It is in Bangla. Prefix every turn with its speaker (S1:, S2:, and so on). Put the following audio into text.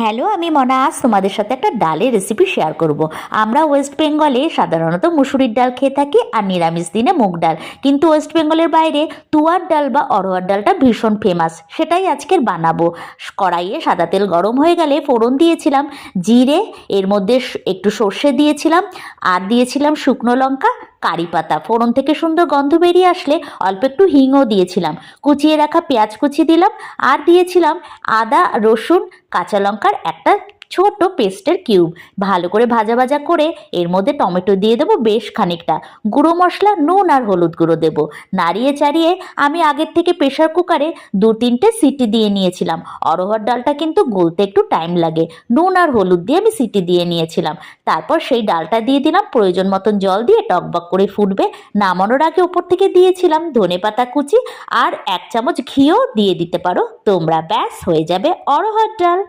S1: হ্যালো, আমি মনা। আজ তোমাদের সাথে একটা ডালের রেসিপি শেয়ার করব। আমরা ওয়েস্ট বেঙ্গলে সাধারণত মুসুরির ডাল খেয়ে থাকি আর নিরামিষ দিনে মুগ ডাল, কিন্তু ওয়েস্ট বেঙ্গলের বাইরে তুয়ার ডাল বা অরহর ডালটা ভীষণ ফেমাস, সেটাই আজকের বানাবো। কড়াইয়ে সাদা তেল গরম হয়ে গেলে ফোড়ন দিয়েছিলাম জিরে, এর মধ্যে একটু সর্ষে দিয়েছিলাম, আর দিয়েছিলাম শুকনো লঙ্কা, কারি পাতা। ফোড়ন থেকে সুন্দর গন্ধ বেরিয়ে আসলে অল্প একটু হিংও দিয়েছিলাম, কুচিয়ে রাখা পেঁয়াজ কুচি দিলাম, আর দিয়েছিলাম আদা রসুন কাঁচা লঙ্কার একটা ছোট পেস্টের কিউব। ভালো করে ভাজা ভাজা করে এর মধ্যে টমেটো দিয়ে দেবো বেশ খানিকটা, গুঁড়ো মশলা নুন আর হলুদ গুঁড়ো দেবো। নাড়িয়ে চাড়িয়ে আমি আগের থেকে প্রেশার কুকারে 2-3টে সিটি দিয়ে নিয়েছিলাম। অরহর ডালটা কিন্তু গলতে একটু টাইম লাগে, নুন আর হলুদ দিয়ে আমি সিটি দিয়ে নিয়েছিলাম। তারপর সেই ডালটা দিয়ে দিলাম, প্রয়োজন মতন জল দিয়ে টকবক করে ফুটবে। নামানোর আগে ওপর থেকে দিয়েছিলাম ধনেপাতা কুচি, আর 1 চামচ ঘিও দিয়ে দিতে পারো তোমরা। ব্যাস, হয়ে যাবে অরহর ডাল।